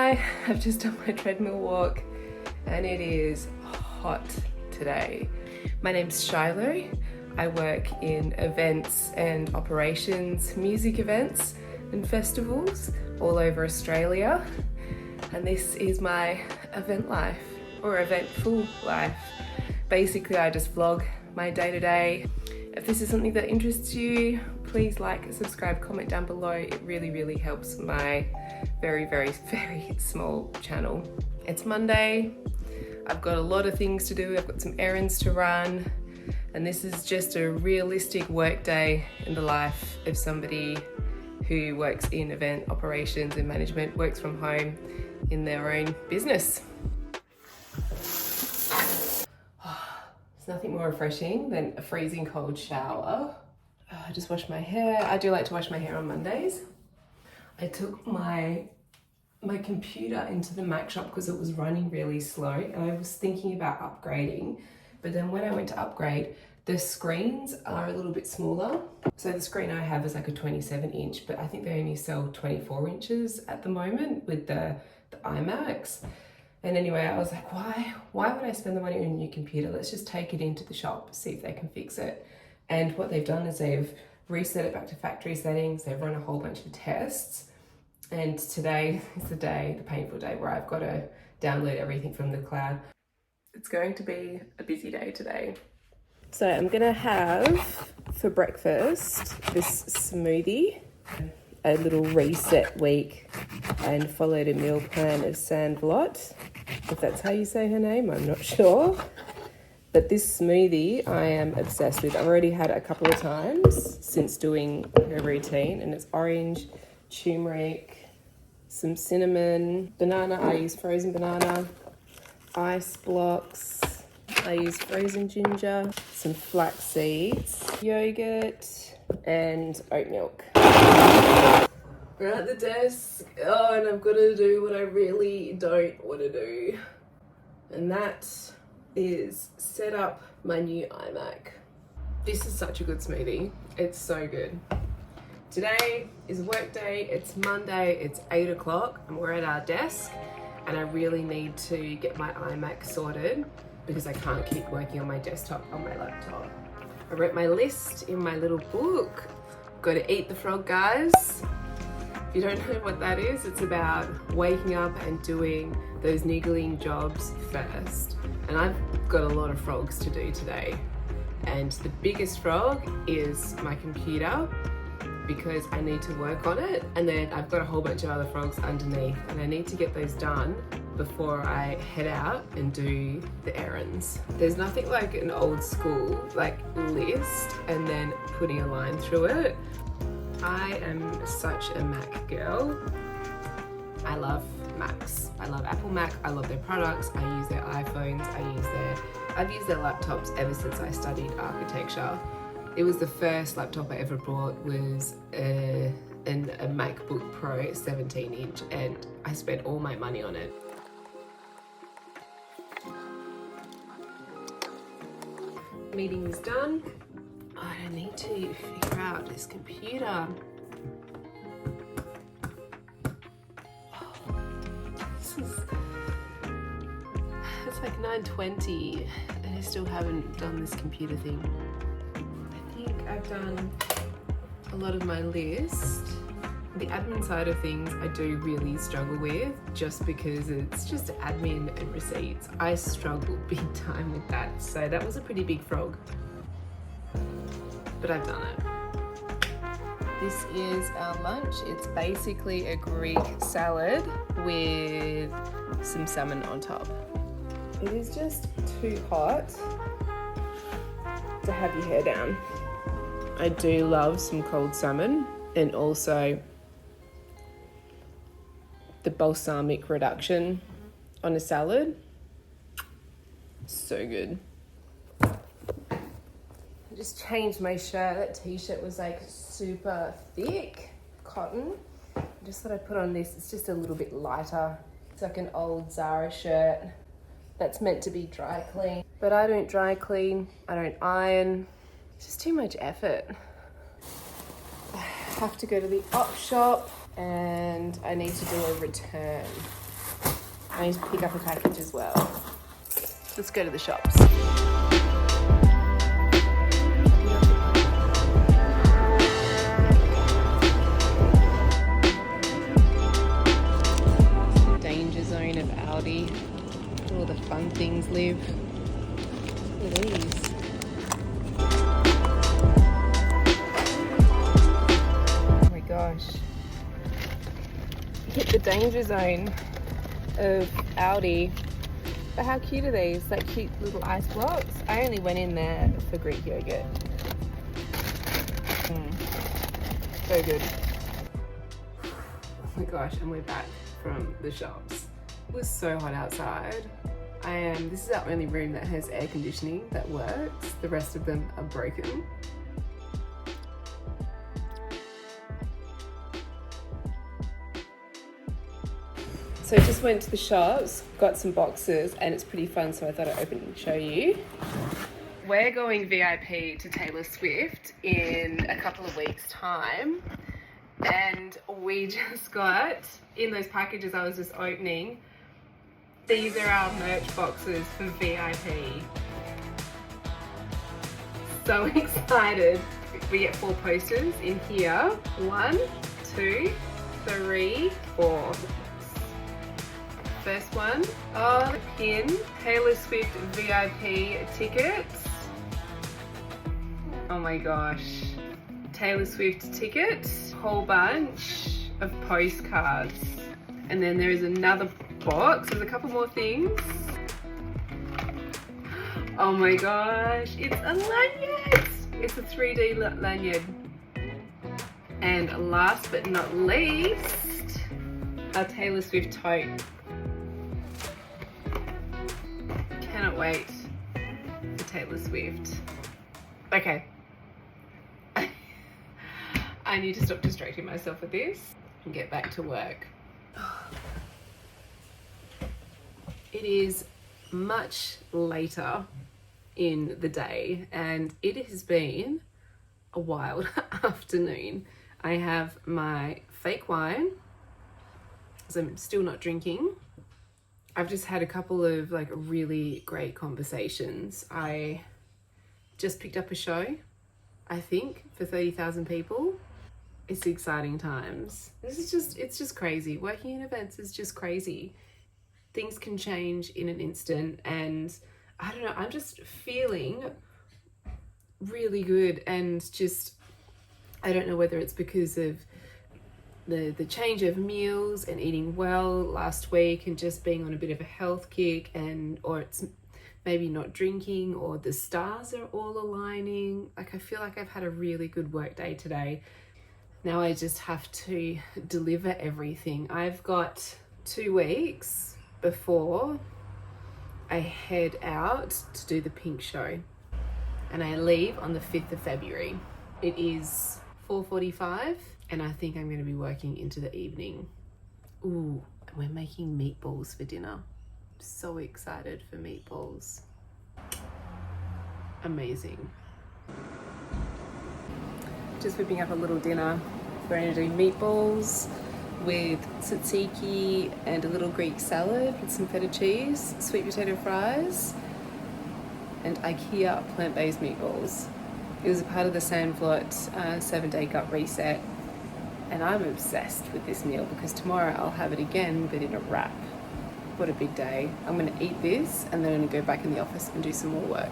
Hi, I've just done my treadmill walk and it is hot today. My name's Shiloh. I work in events and operations, music events and festivals all over Australia. And this is my event life, or eventful life. Basically, I just vlog my day-to-day. If this is something that interests you, please like, subscribe, comment down below. It really helps my very small channel. It's Monday. I've got a lot of things to do. I've got some errands to run. And this is just a realistic work day in the life of somebody who works in event operations and management, works from home in their own business. There's nothing more refreshing than a freezing cold shower. I just washed my hair. I do like to wash my hair on Mondays. I took my computer into the Mac shop because it was running really slow and I was thinking about upgrading. But then when I went to upgrade, the screens are a little bit smaller. So the screen I have is like a 27 inch, but I think they only sell 24 inches at the moment with the iMacs. And anyway, I was like, why would I spend the money on a new computer? Let's just take it into the shop, see if they can fix it. And what they've done is they've reset it back to factory settings. They've run a whole bunch of tests. And today is the painful day where I've got to download everything from the cloud. It's going to be a busy day today. So I'm gonna have for breakfast this smoothie, a little reset week, and followed a meal plan of Sanne Vloet. If that's how you say her name, I'm not sure. But this smoothie I am obsessed with. I've already had it a couple of times since doing her routine, and it's orange, turmeric, some cinnamon, banana. I use frozen banana, ice blocks. I use frozen ginger, some flax seeds, yogurt, and oat milk. We're at the desk. Oh, and I've got to do what I really don't want to do. And that is set up my new iMac. This is such a good smoothie. It's so good. Today is work day. It's Monday. It's 8 o'clock and we're at our desk and I really need to get my iMac sorted because I can't keep working on my desktop on my laptop. I wrote my list in my little book. Got to eat the frog, guys. If you don't know what that is, it's about waking up and doing those niggling jobs first. And I've got a lot of frogs to do today. And the biggest frog is my computer because I need to work on it. And then I've got a whole bunch of other frogs underneath and I need to get those done before I head out and do the errands. There's nothing like an old school list and then putting a line through it. I am such a Mac girl. I love Macs. I love Apple Mac. I love their products. I use their iPhones. I've used their laptops ever since I studied architecture. It was the first laptop I ever bought was a MacBook Pro 17 inch and I spent all my money on it. Meeting is done. I need to figure out this computer. It's like 9:20 and I still haven't done this computer thing. I think I've done a lot of my list. The admin side of things I do really struggle with just because it's just admin and receipts. I struggle big time with that. So that was a pretty big frog, but I've done it. This is our lunch. It's basically a Greek salad with some salmon on top. It is just too hot to have your hair down. I do love some cold salmon and also the balsamic reduction on a salad. So good. I just changed my shirt. That t-shirt was like super thick cotton. I just thought I'd put on this. It's just a little bit lighter. It's like an old Zara shirt that's meant to be dry clean. But I don't dry clean. I don't iron. It's just too much effort. I have to go to the op shop and I need to do a return. I need to pick up a package as well. Let's go to the shops. Danger zone of Aldi. Where all the fun things live. Look at these. Oh my gosh. Hit the danger zone of Aldi. But how cute are these? Like cute little ice blocks. I only went in there for Greek yogurt. So good. Oh my gosh, and we're back from the shops. It was so hot outside. This is our only room that has air conditioning that works. The rest of them are broken. So I just went to the shops, got some boxes, and it's pretty fun, so I thought I'd open and show you. We're going VIP to Taylor Swift in a couple of weeks' time, and we just got, in those packages I was just opening, these are our merch boxes for VIP. So excited. We get 4 posters in here. 1, 2, 3, 4. First one, oh, the pin, Taylor Swift VIP tickets. Oh my gosh. Taylor Swift tickets, whole bunch of postcards. And then there is another box, there's a couple more things. Oh my gosh, it's a lanyard. It's a 3D lanyard. And last but not least, our Taylor Swift tote. Cannot wait for Taylor Swift. Okay. I need to stop distracting myself with this and get back to work. It is much later in the day and it has been a wild afternoon. I have my fake wine, because I'm still not drinking. I've just had a couple of like really great conversations. I just picked up a show, I think, for 30,000 people. It's exciting times. It's just crazy. Working in events is just crazy. Things can change in an instant, and I don't know, I'm just feeling really good, and just, I don't know whether it's because of the change of meals and eating well last week and just being on a bit of a health kick, or it's maybe not drinking, or the stars are all aligning. Like, I feel like I've had a really good work day today. Now I just have to deliver everything. I've got 2 weeks before I head out to do the Pink show, and I leave on the 5th of February. It is 4:45 and I think I'm going to be working into the evening. Ooh, and we're making meatballs for dinner. I'm so excited for meatballs. Amazing. Just whipping up a little dinner. We're going to do meatballs with tzatziki and a little Greek salad with some feta cheese, sweet potato fries, and IKEA plant-based meatballs. It was a part of the Sanne Vloet 7-day gut reset, and I'm obsessed with this meal because tomorrow I'll have it again, but in a wrap. What a big day. I'm going to eat this and then I'm going to go back in the office and do some more work.